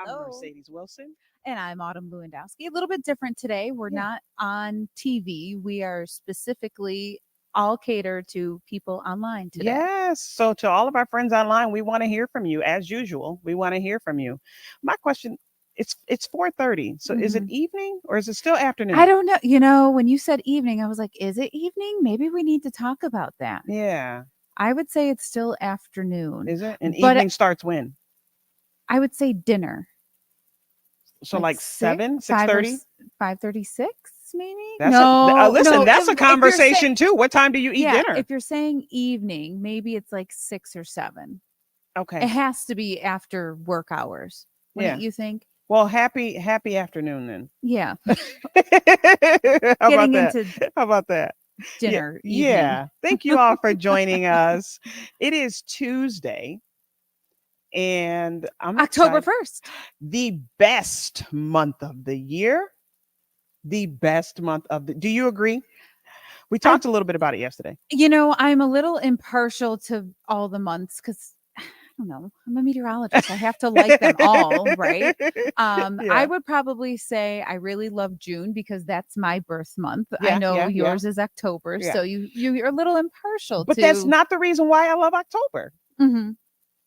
I'm Hello. Mercedes Wilson. And I'm Autumn Lewandowski. A little bit different today. We're Yeah. not on TV. We are specifically all catered to people online today. Yes. So to all of our friends online, we want to hear from you as usual. We want to hear from you. My question, it's 4:30. So is it Mhm. evening or is it still I afternoon? don't know. When you said evening, I was like, is it evening? Maybe we need to talk about that. Yeah. I would say it's still afternoon, Is it? And but evening starts when? I would say dinner, So like like six, 7, five or 6:30? 5:36, maybe. That's a No, listen, no. that's a If you're saying conversation too. What time do you eat yeah, dinner? if you're saying evening, maybe it's like 6 or 7. It Okay. has to be after work hours, wouldn't Yeah. you think? Well, happy afternoon then. Yeah, How about getting that? into How about that? Yeah, dinner evening. yeah. Thank you all for joining us. It is Tuesday, and I'm October excited. 1st. The best month of the year. The best month of the. Do you agree? We I talked a little bit about it yesterday. I'm a little impartial to all the months cuz I don't know. I'm a meteorologist. I have to like them all, right? I Yeah, would probably say I really love June because that's my birth month. I yeah, know yeah, yeah, yours is October, yeah. so you're a little impartial But that's to. not the reason why I love October. Mhm.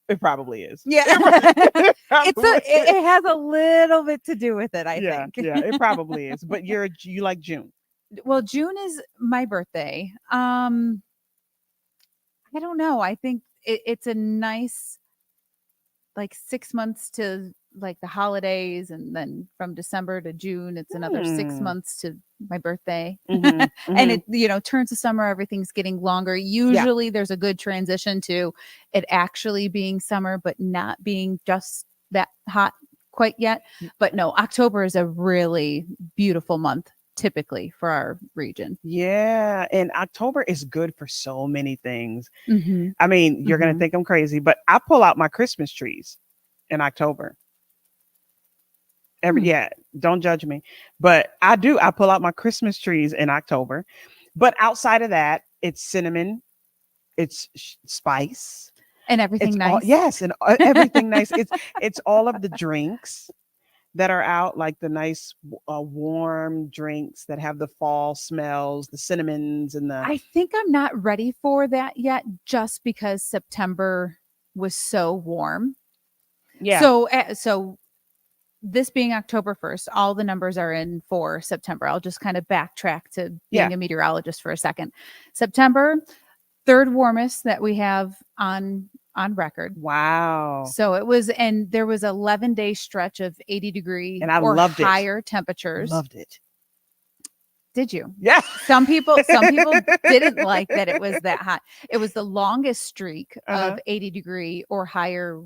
It probably is. Yeah. It It's a probably is. it has a little bit to do with it, I Yeah, think. yeah, it probably is. But you like June. Well, June is my birthday. I don't know. I think it's a nice like 6 months to like the holidays, and then from December to June, it's another six Hmm. months to my birthday. Mhm. And Mhm. it turns to summer, everything's getting longer. Yeah. Usually there's a good transition to it actually being summer, but not being just that hot quite yet. But no, October is a really beautiful month typically for our region. Yeah, and October is good for so many things. Mhm. I mean, you're gonna Mhm. think I'm crazy, but I pull out my Christmas trees in October. Hmm. Yeah, don't judge me, but I do. I pull out my Christmas trees in October, but outside of that, it's cinnamon, it's spice, And everything it's all nice. yes, and everything nice. It's all of the drinks that are out, like the nice warm drinks that have the fall smells, the cinnamons and the I think I'm not ready for that yet just because September was so warm. yeah, So this being October 1st, all the numbers are in for September. I'll just kind of backtrack to yeah. being a meteorologist for a second. September, third warmest that we have on record. Wow. So it was, and there was 11-day stretch of 80-degree And I or loved it. higher temperatures. Loved it. Did you? Yeah. Some people didn't like that it was that hot. It was the longest streak of Uh-huh. 80-degree or higher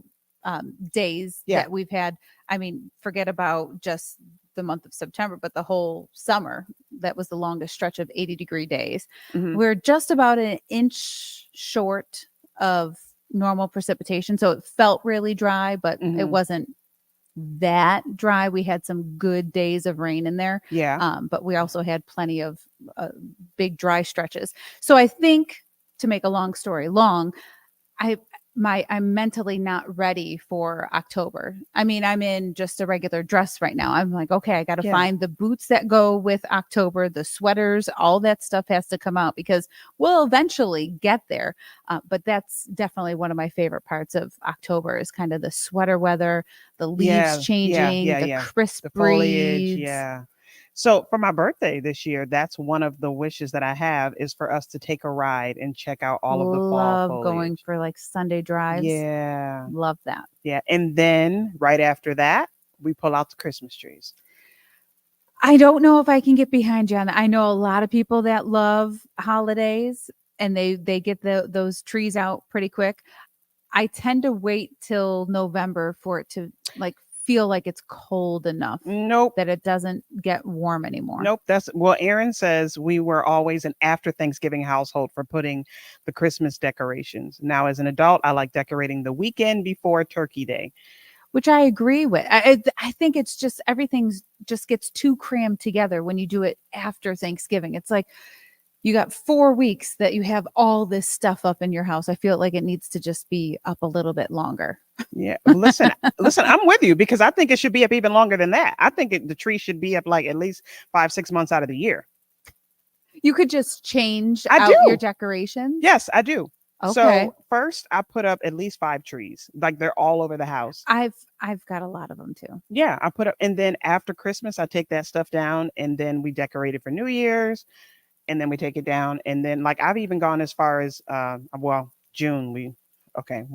days Yeah. that we've had. I mean, forget about just the month of September, but the whole summer. That was the longest stretch of 80-degree days. Mhm. We're just about an inch short of normal precipitation, so it felt really dry, but it Mhm. wasn't that dry. We had some good days of rain in there, Yeah. but we also had plenty of big dry stretches. So I think, to make a long story long, I I'm mentally not ready for October. I mean, I'm in just a regular dress right now. I'm like, okay, I got to Yeah. find the boots that go with October, the sweaters, all that stuff has to come out because we'll eventually get there. But that's definitely one of my favorite parts of October is kind of the sweater weather, the leaves Yeah. Yeah. changing, Yeah. the Yeah. crisp The foliage. breeze. Yeah. So for my birthday this year, that's one of the wishes that I have is for us to take a ride and check out all of the fall Love going foliage. for like Sunday drives. Yeah. Love that. Yeah. And then right after that, we pull out the Christmas trees. I don't know if I can get behind you on that. I know a lot of people that love holidays and they get those trees out pretty quick. I tend to wait till November for it to like feel like it's cold enough Nope. that it doesn't get warm anymore. Nope. That's well, Aaron says we were always an after Thanksgiving household for putting the Christmas decorations. Now, as an adult, I like decorating the weekend before Turkey Day. Which I agree with. I think it's just everything's just gets too crammed together when you do it after Thanksgiving. It's like you got 4 weeks that you have all this stuff up in your house. I feel like it needs to just be up a little bit longer. Yeah. Listen, I'm with you because I think it should be up even longer than that. I think the tree should be up like at least 5, 6 months out of the year. You could just change I out your do. decorations? Yes, I do. Okay. So first I put up at least 5 trees. Like they're all over the house. I've got a lot of them too. Yeah, I put up and then after Christmas I take that stuff down and then we decorate it for New Year's and then we take it down and then like I've even gone as far as well, June we okay,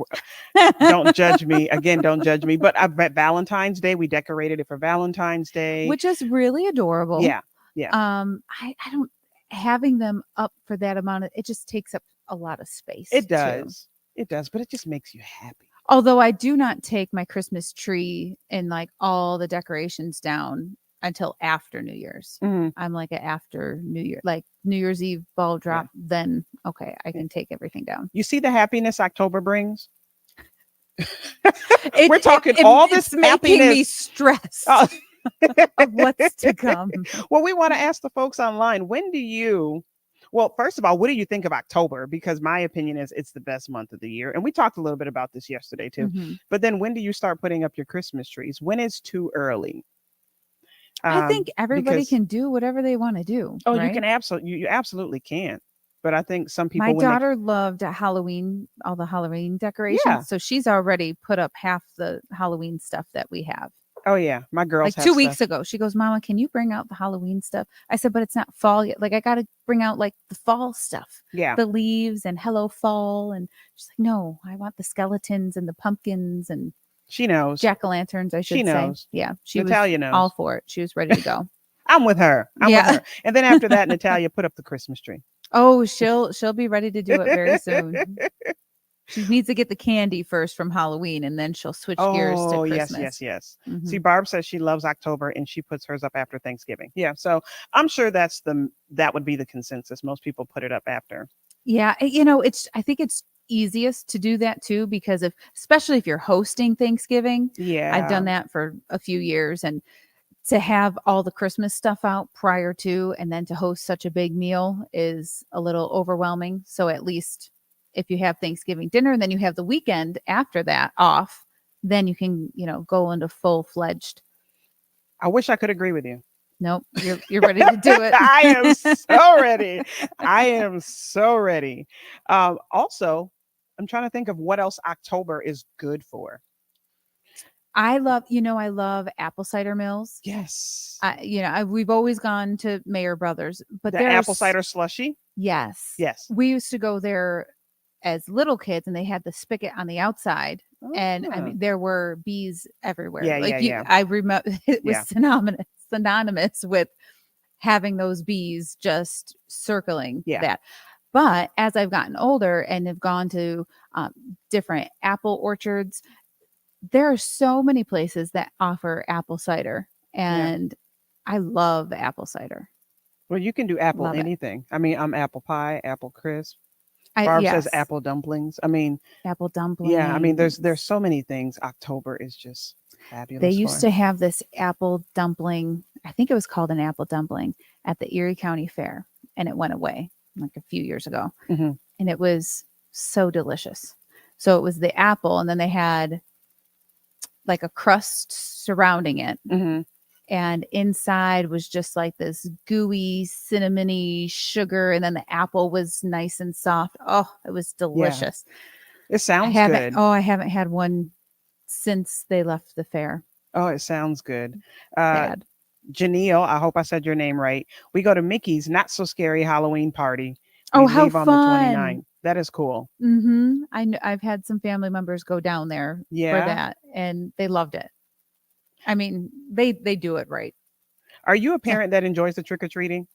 don't judge me. Again, don't judge me. But at Valentine's Day, we decorated it for Valentine's Day. Which is really adorable. Yeah. Yeah. I don't having them up for that amount of it just takes up a lot of space. It too. does. It does, but it just makes you happy. Although I do not take my Christmas tree and like all the decorations down until after New Year's. Mhm. I'm like a after New Year, like New Year's Eve ball drop. Yeah. Then okay, I can take everything down. You see the happiness October brings? It, We're talking all this it's making me happiness. stressed Oh. of what's to come. Well, we want to ask the folks online, when do you well, first of all, what do you think of October? Because my opinion is it's the best month of the year. And we talked a little bit about this yesterday too. Mhm. But then when do you start putting up your Christmas trees? When is too early? I think everybody Because can do whatever they want to do. oh, right? you can absolutely you absolutely can. But I think some people My when daughter loved Halloween, all the Halloween decorations. Yeah. So she's already put up half the Halloween stuff that we have. oh yeah, my girls Like have 2 stuff. weeks ago, she goes, Mama, can you bring out the Halloween stuff? I said, but it's not fall yet. Like, I got to bring out like the fall stuff, Yeah. the leaves and hello fall. And she's like, no, I want the skeletons and the pumpkins and She knows. jack-o'-lanterns, I should She say. knows. Yeah. She Natalia was knows. all for it. She was ready to go. I'm with her. I'm Yeah. with her. And then after that, Natalia put up the Christmas tree. Oh, she'll be ready to do it very soon. She needs to get the candy first from Halloween, and then she'll switch gears to Oh, yes, Christmas. yes. Mhm. See, Barb says she loves October and she puts hers up after Thanksgiving. Yeah. So I'm sure that would be the consensus. Most people put it up after. Yeah, I think it's easiest to do that too because especially if you're hosting Thanksgiving. Yeah. I've done that for a few years, and to have all the Christmas stuff out prior to and then to host such a big meal is a little overwhelming. So at least if you have Thanksgiving dinner and then you have the weekend after that off, then you can, go into full-fledged. I wish I could agree with you. Nope, you're ready to do it. I am so ready. I am so ready. Also, I'm trying to think of what else October is good for. I love apple cider mills. Yes. We've always gone to Mayer Brothers, but The apple cider slushy. Yes. Yes. We used to go there as little kids and they had the spigot on the outside. And I mean, there were bees everywhere. Yeah. I remember it was Yeah. synonymous with having those bees just circling Yeah. that. But as I've gotten older and have gone to different apple orchards, there are so many places that offer apple cider, and I love apple cider. Well, you can do apple Love it. anything. I mean, I'm apple pie, apple crisp. Barb says Yes, apple dumplings. I mean, apple dumplings. yeah, I mean, there's so many things. October is just fabulous. They used to have this apple dumpling. I think it was called an apple dumpling at the Erie County Fair, and it went away like a few years ago. Mhm. And it was so delicious. So it was the apple, and then they had like a crust surrounding it. Mhm. And inside was just like this gooey, cinnamony sugar. And then the apple was nice and soft. Oh, it was delicious. It sounds I good. haven't had one since they left the fair. Oh, it sounds good. Bad. Janelle, I hope I said your name right. We go to Mickey's Not So Scary Halloween Party. Oh, We how leave on fun. the 29th. That is cool. Mm-hmm. I've had some family members go down there Yeah. for that, and they loved it. I mean, they do it right. Are you a parent that enjoys the trick or treating?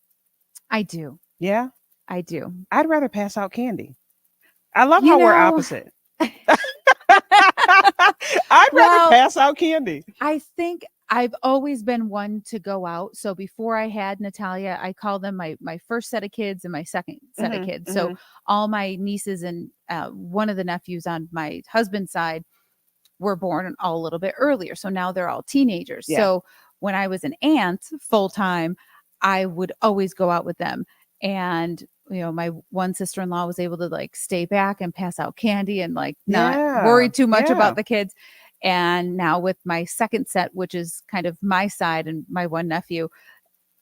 I do. Yeah. I do. I'd rather pass out candy. I love how we're opposite. I'd rather pass out candy. I think I've always been one to go out. So before I had Natalia, I call them my first set of kids and my second set of kids. So all my nieces and one of the nephews on my husband's side were born all a little bit earlier. So now they're all teenagers. Yeah. So when I was an aunt full time, I would always go out with them. And my one sister-in-law was able to like stay back and pass out candy and like not Yeah. worry too much Yeah. about the kids. And now with my second set, which is kind of my side and my one nephew,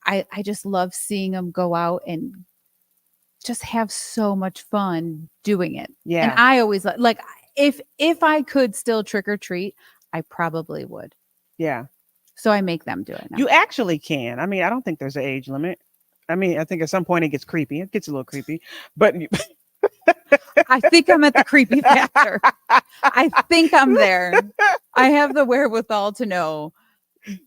I just love seeing them go out and just have so much fun doing it. And Yeah. I always like if I could still trick or treat, I probably would. Yeah. So I make them do it now. You actually can. I mean, I don't think there's an age limit. I mean, I think at some point it gets creepy. It gets a little creepy, but I think I'm at the creepy factor. I think I'm there. I have the wherewithal to know.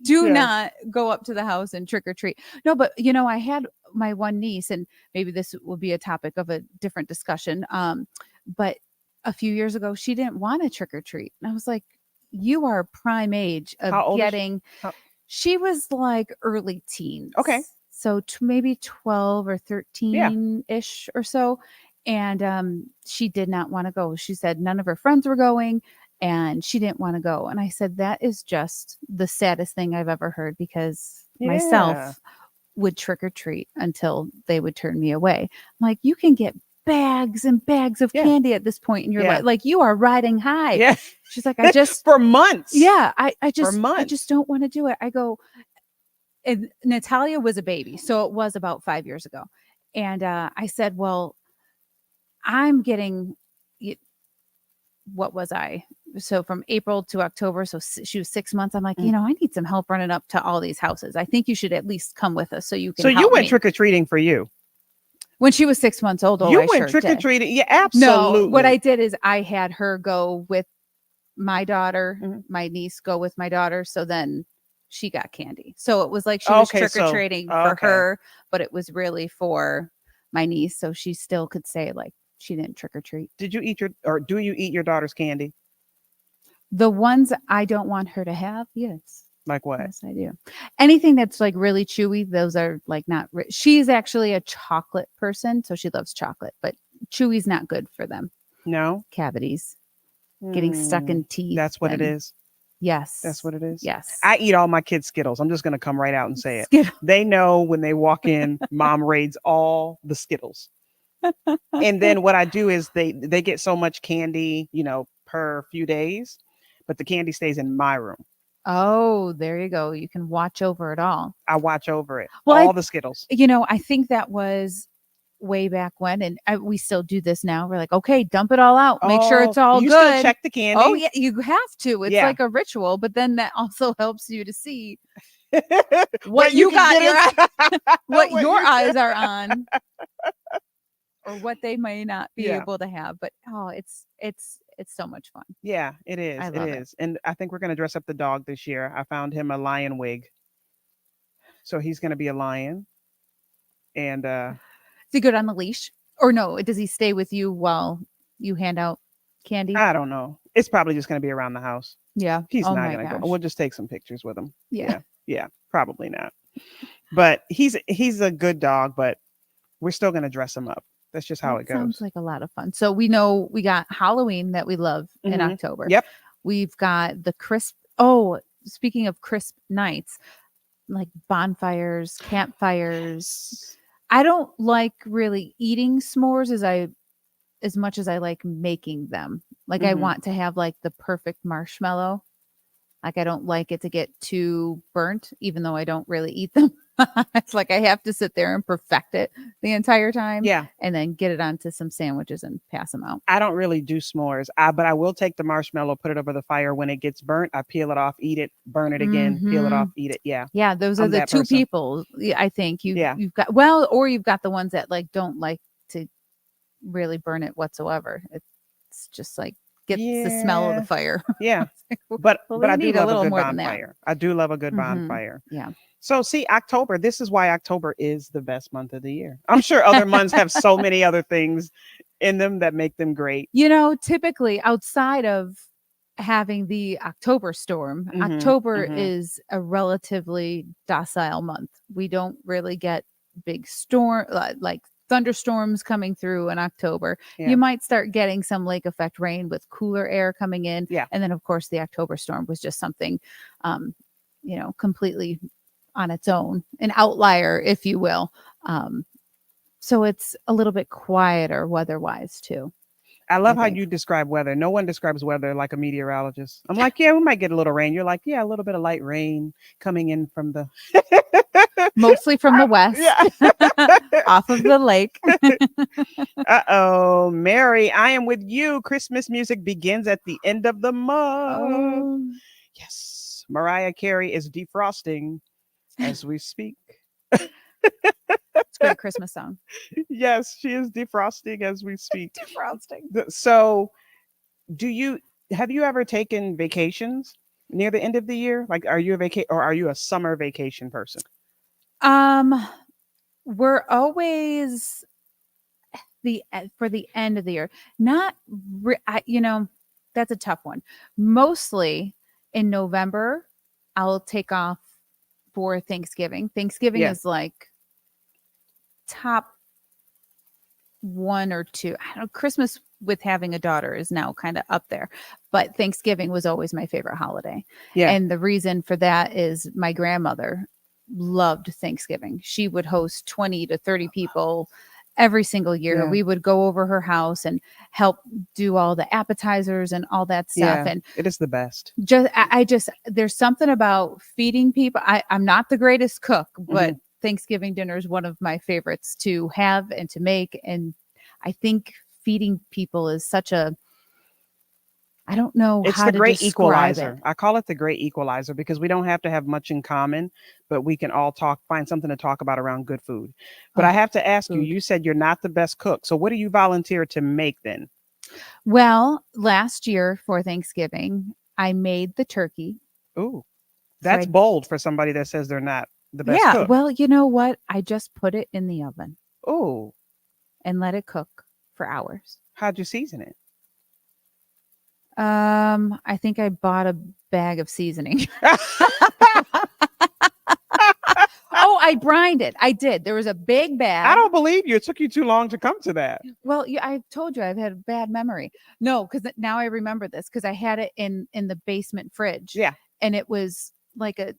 Do yeah. not go up to the house and trick or treat. No, but I had my one niece, and maybe this will be a topic of a different discussion. But a few years ago, she didn't want to trick or treat. And I was like, you are prime age of How old is she? getting. How- She was like early teens. Okay. So maybe 12 or Yeah. 13-ish or so. And she did not want to go. She said none of her friends were going and she didn't want to go. And I said, that is just the saddest thing I've ever heard because Yeah. myself would trick or treat until they would turn me away. I'm like, you can get bags and bags of Yeah. candy at this point in your Yeah. life. Like you are riding high. Yeah. She's like, I just For months. yeah, I For just months. don't want to do it. I go, and Natalia was a baby, so it was about 5 years ago. And I said, well, I'm getting what was I? So from April to October, so she was 6 months. I'm like, Mm. I need some help running up to all these houses. I think you should at least come with us so you can So you help went me. trick or treating for you. When she was 6 months old, You I went sure trick or did. treating. Yeah, absolutely. No, what I did is I had her go with my daughter, Mhm. my niece go with my daughter. So then she got candy. So it was like she was Okay, trick or so treating for okay. her, but it was really for my niece. So she still could say like she didn't trick or treat. Did you eat do you eat your daughter's candy? The ones I don't want her to have, yes. Like what? Yes, I do. Anything that's like really chewy, those are like not. She's actually a chocolate person, so she loves chocolate, but chewy's not good for them. No. Cavities, getting stuck in teeth. That's what it is. Yes. That's what it is. Yes. I eat all my kids' Skittles. I'm just going to come right out and say it. Skittle. They know when they walk in, mom raids all the Skittles. And then what I do is they get so much candy, per few days, but the candy stays in my room. Oh, there you go. You can watch over it all. I watch over it. Well, all the Skittles. I think that was way back when, and we still do this now. We're like, okay, dump it all out. Make sure it's all you good. Still check the candy. Oh, yeah, you have to. It's Yeah. like a ritual, but then that also helps you to see what you got your what your eyes are on, or what they may not be able to have. But it's so much fun. Yeah, it is. I love it is. And I think we're going to dress up the dog this year. I found him a lion wig. So he's going to be a lion. And is he good on the leash? Or no, does he stay with you while you hand out candy? I don't know. It's probably just going to be around the house. Yeah. He's oh not my going to gosh. go. We'll just take some pictures with him. Yeah. Yeah, probably not. But he's a good dog, but we're still going to dress him up. That's just how it goes. Sounds like a lot of fun. So we know we got Halloween that we love in October. Yep. We've got the crisp. Oh, speaking of crisp nights, like bonfires, campfires. I don't like really eating s'mores as much as I like making them. Like I want to have like the perfect marshmallow. Like I don't like it to get too burnt, even though I don't really eat them. It's like I have to sit there and perfect it the entire time. Yeah. And then get it onto some sandwiches and pass them out. I don't really do s'mores, but I will take the marshmallow, put it over the fire. When it gets burnt, I peel it off, eat it, burn it again, peel it off, eat it. Yeah. Yeah, those are I'm the that two person. people I think you've got. Well, or you've got the ones that like don't like to really burn it whatsoever. It's just like gets the smell of the fire. Yeah. But I do love a good more bonfire. I do love a good bonfire. Yeah. So see, October, this is why October is the best month of the year. I'm sure other months have so many other things in them that make them great. Typically outside of having the October storm, October is a relatively docile month. We don't really get big storm like thunderstorms coming through in October. Yeah. You might start getting some lake effect rain with cooler air coming in. Yeah. And then of course the October storm was just something completely on its own, an outlier, if you will. So it's a little bit quieter weather-wise too, I I love how think. you describe weather. No one describes weather like a meteorologist. I'm like, yeah, we might get a little rain. You're like, yeah, a little bit of light rain coming in from the. Mostly from the west, Yeah. off of the lake. Uh-oh, Mary, I am with you. Christmas music begins at the end of the month. Oh, Yes, Mariah Carey is defrosting as we speak. it's a great Christmas song. Yes, she is defrosting as we speak. Defrosting. So, do you have you ever taken vacations near the end of the year? Like, are you a or are you a summer vacation person? Um, we're always for the end of the year. Not, that's a tough one. Mostly in November, I'll take off for Thanksgiving. Thanksgiving Yeah, is like top one or two. I don't know. Christmas with having a daughter is now kind of up there, but Thanksgiving was always my favorite holiday. yeah, And the reason for that is my grandmother loved Thanksgiving. She would host 20 to 30 people every single year. yeah, We would go over her house and help do all the appetizers and all that stuff. yeah. And It is the best. I just, there's something about feeding people. I'm not the greatest cook, but Mhm. Thanksgiving dinner is one of my favorites to have and to make. And I think feeding people is such a, I don't know It's how the to great describe it. equalizer. I call it the great equalizer because we don't have to have much in common, but we can all find something to talk about around good food. But I Oh, have to ask you, food. you said you're not the best cook. So what do you volunteer to make then? Well, last year for Thanksgiving, I made the turkey. Ooh, So that's I, bold for somebody that says they're not the best yeah, cook. well, you know what? I just put it in the oven Ooh, and let it cook for hours. how'd you season it? I think I bought a bag of seasoning. Oh, I brined it. I did. There was a big I bag. don't believe you. It took you too long to come to that. Well, yeah, I told you I've had a bad memory. No, because now I remember this because I had it in the basement fridge, Yeah, and it was like a.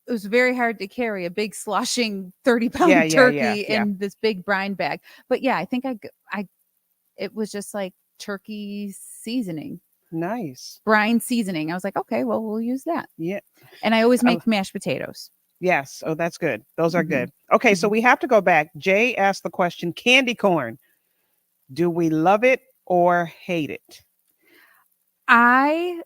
It was very hard to carry a big sloshing 30 yeah, pound yeah, yeah, turkey yeah. in this big brine bag. But yeah, I think I it was just like turkey seasoning, Nice. brine seasoning. I was like, okay, well, we'll use that. Yeah. And I always Oh, make mashed potatoes. yes. Oh, that's good. Those are Hmm. good. Okay, so Hmm. we have to go back. Jay asked the question, candy corn. Do we love it or hate it? I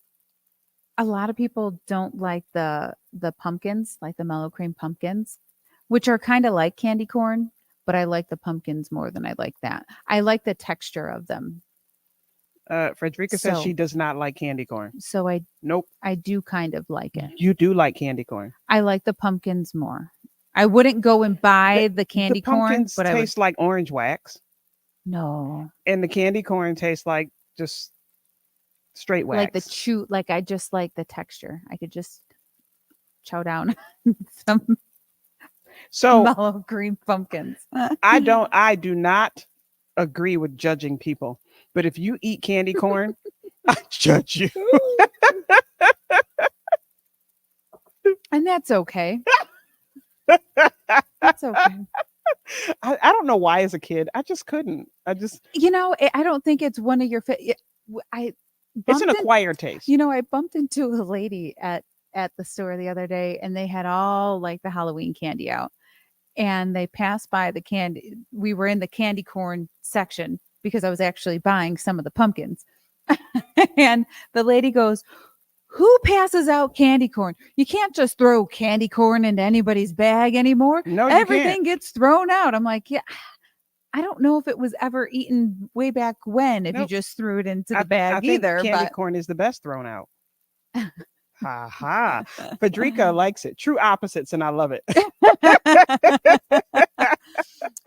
A lot of people don't like the pumpkins, like the mellow cream pumpkins, which are kind of like candy corn, but I like the pumpkins more than I like that. I like the texture of them. Frederica says she So does not like candy corn. so Nope. I do kind of like it. You do like candy corn. I like the pumpkins more. I wouldn't go and The, buy the the candy corn, pumpkins but I would. taste like orange wax, No. and the candy corn tastes like just straight Like the wax. chew, like I just like the texture. I could just chow down some So mellow green pumpkins. I do not agree with judging people. But if you eat candy corn, I judge you. And that's okay. That's okay. I don't know why as a kid. I just couldn't. I just I don't think it's one of your I it's an bumped in acquired taste. I bumped into a lady at the store the other day, and they had all like the Halloween candy out, and they passed by the candy. We were in the candy corn section because I was actually buying some of the pumpkins. And the lady goes, "Who passes out candy corn? You can't just throw candy corn into anybody's bag anymore. No, you can't. Everything gets thrown out." I'm like, "Yeah, I don't know if it was ever eaten way back when, if you Nope. just threw it into the I bag think either, candy but." corn is the best thrown out. Ha ha. Frederica likes it. True opposites, and I love it.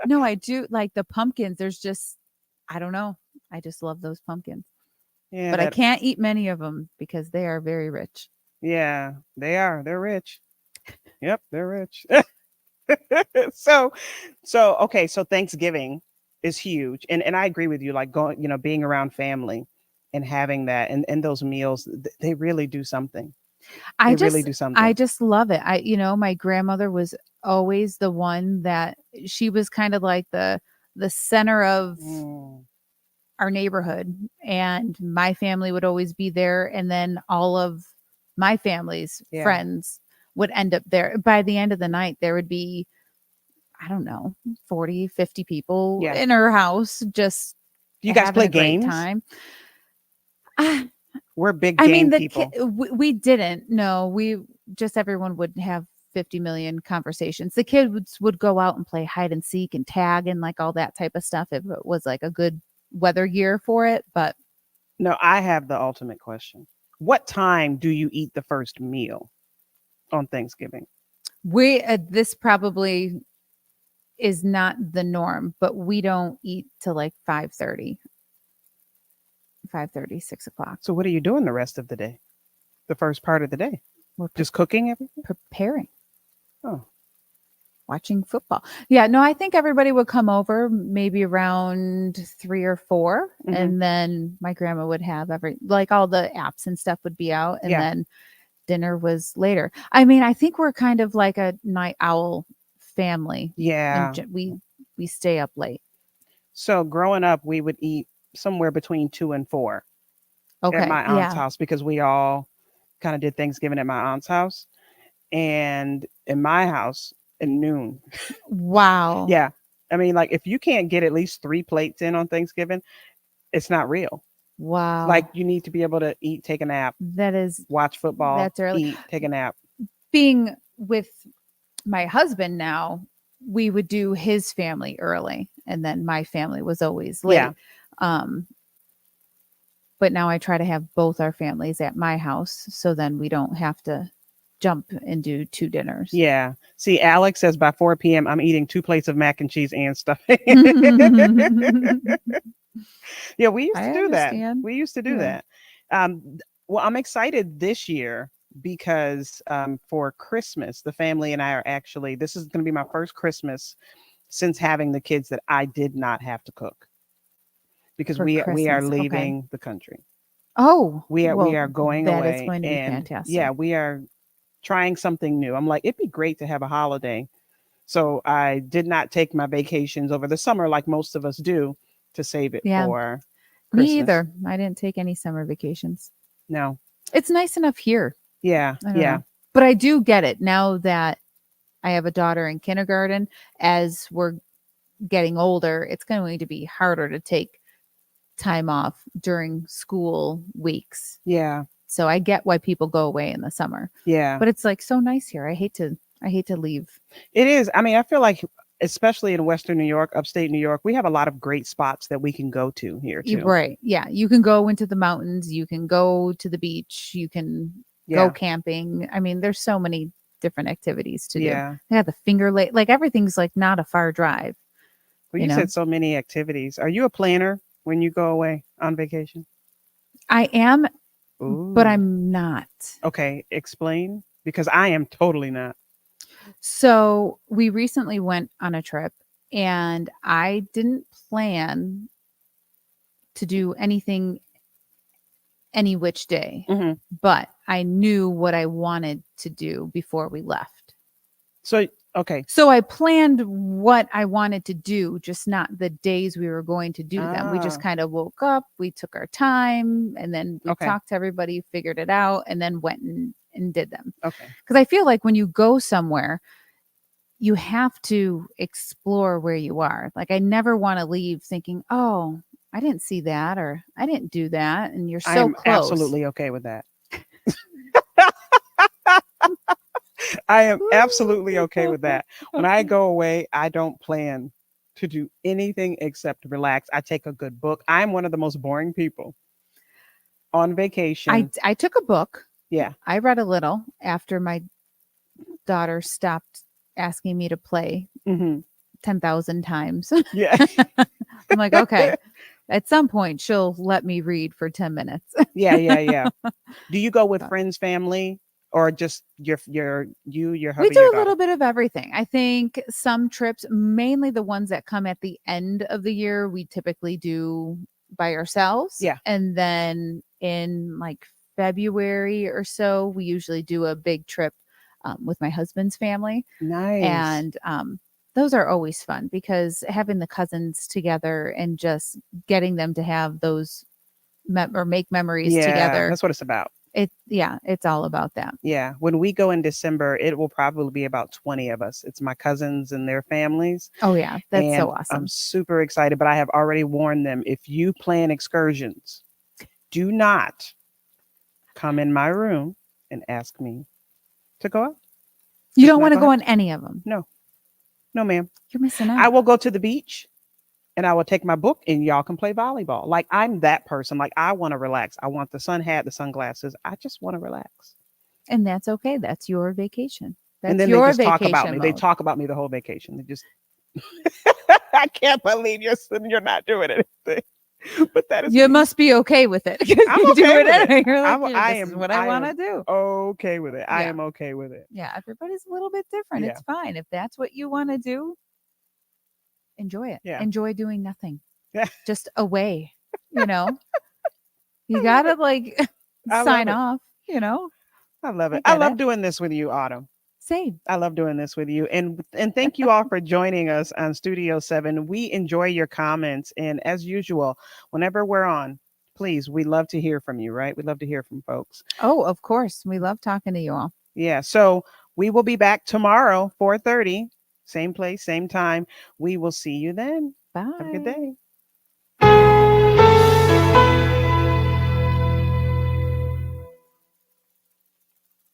No, I do like the pumpkins. There's just, I don't know. I just love those pumpkins, Yeah, but I that can't eat many of them because they are very rich. yeah, they are. They're rich. Yep, they're rich. so okay, so Thanksgiving is huge. And I agree with you, like going, being around family and having that and those meals, they really do something. I They really just, do I something. just love it. My grandmother was always the one that she was kind of like the the center of Mm, our neighborhood, and my family would always be there, and then all of my family's yeah. friends would end up there. By the end of the night, there would be, I don't know, 40, 50 people Yeah. in her house just Do you guys having play a great games? time. Ah, We're big I mean, game people. we didn't. No, we just, everyone would have 50 million conversations. The kids would go out and play hide and seek and tag and like all that type of stuff if it was like a good weather year for it. But No, I have the ultimate question. What time do you eat the first meal on Thanksgiving? this probably is not the norm, but we don't eat till like 5:30, 5:30, 6 o'clock. So what are you doing the rest of the day? The first part of the day? We're Just cooking everything? preparing, Oh, watching football. Yeah, no, I think everybody would come over maybe around 3 or 4, hmm, and then my grandma would have like all the apps and stuff would be out, and yeah, then dinner was later. I mean, I think we're kind of like a night owl family, and yeah. we stay up late. So growing up, we would eat somewhere between 2 and 4 at Okay, my aunt's yeah. house because we all kind of did Thanksgiving at my aunt's house. And in my house at noon. Wow. Yeah. I mean, like if you can't get at least 3 plates in on Thanksgiving, it's not real. Like Wow. you need to be able to eat, take a nap, That is watch football, that's early. eat, take a nap. Being with my husband now, we would do his family early, and then my family was always Yeah. late. Um, but now I try to have both our families at my house, so then we don't have to jump and do 2 dinners. Yeah. See, Alex says by 4 p.m. I'm eating 2 plates of mac and cheese and stuffing. I Yeah, we used to do that. understand. We used to do Yeah. that. Well, I'm excited this year because for Christmas, the family and I are actually, this is going to be my first Christmas since having the kids that I did not have to cook because For we are Christmas. Okay. leaving the country. Oh, We well, are going that is away going to be and yeah, fantastic. we are trying something new. I'm like, it'd be great to have a holiday. So I did not take my vacations over the summer like most of us do to save it Yeah, for me Christmas. either. I didn't take any summer vacations. No. It's nice enough here. Yeah. I don't Yeah. know. But I do get it now that I have a daughter in kindergarten. As we're getting older, it's going to be harder to take time off during school weeks. Yeah. So I get why people go away in the summer. Yeah. But it's like so nice here. I hate to leave. It is. I mean, I feel like especially in Western New York, upstate New York, we have a lot of great spots that we can go to here too. Right. Yeah. You can go into the mountains, you can go to the beach, you can go Yeah. camping. I mean, there's so many different activities to do. Yeah. I got the Finger Lake, like everything's like not a far drive, Well, you you know. said so many activities. Are you a planner when you go away on vacation? I am, but Ooh. I'm not. Okay. Explain because I am totally not. So we recently went on a trip, and I didn't plan to do anything any which day, Hmm. but I knew what I wanted to do before we left. So, okay. So I planned what I wanted to do, just not the days we were going to do them. We just Ah, kind of woke up, we took our time, and then we okay. talked to everybody, figured it out, and then went and did them. Okay. Because I feel like when you go somewhere, you have to explore where you are. Like I never want to leave thinking, "Oh, I didn't see that," or "I didn't do that," and you're I so am close. absolutely okay with that. I am absolutely okay with that. When I go away, I don't plan to do anything except relax. I take a good book. I'm one of the most boring people on vacation. I took a book. Yeah. I read a little after my daughter stopped asking me to play Hmm. 10,000 times. Yeah. I'm like, okay, at some point she'll let me read for 10 minutes. Yeah. Yeah. Yeah. Do you go with But friends, family, or just your we hubby, do your a daughter? little bit of everything. I think some trips, mainly the ones that come at the end of the year, we typically do by ourselves. Yeah. And then in like February or so, we usually do a big trip with my husband's family. Nice. And those are always fun because having the cousins together and just getting them to have those or make memories Yeah, together. that's what it's about. It's all about that. Yeah, when we go in December, it will probably be about 20 of us. It's my cousins and their families, Oh yeah, that's and so I'm awesome. super excited, but I have already warned them, if you plan excursions, do not come in my room and ask me to go out. You It's don't not want to gonna go happen. on any of them. No, no, ma'am. You're missing I out. will go to the beach and I will take my book and y'all can play volleyball. Like I'm that person. Like I want to relax. I want the sun hat, the sunglasses. I just want to relax. And that's okay. That's your vacation. And That's then they your just talk about vacation me. They mode. talk about me the whole vacation. They just I can't believe you're not doing anything. But that is You me. must be okay with it because I'm you do okay it with it. anyway. You're like, I'm "Yeah, I this is am what I I want to am do." okay with it. I Yeah. am okay with it. Yeah. Everybody's a little bit different. Yeah. It's fine. If that's what you want to do, enjoy it. Yeah. Enjoy doing nothing. Yeah. Just away. You know, I you got love to it. like I love sign it. off. You know, I love I it. I get love it. doing this with you, Autumn. Same. I love doing this with you. And thank you all for joining us on Studio 7. We enjoy your comments and as usual, whenever we're on, please, we love to hear from you, right? We love to hear from folks. Oh, of course. We love talking to you all. Yeah. So, we will be back tomorrow 4:30, same place, same time. We will see you then. Have a good Bye. day.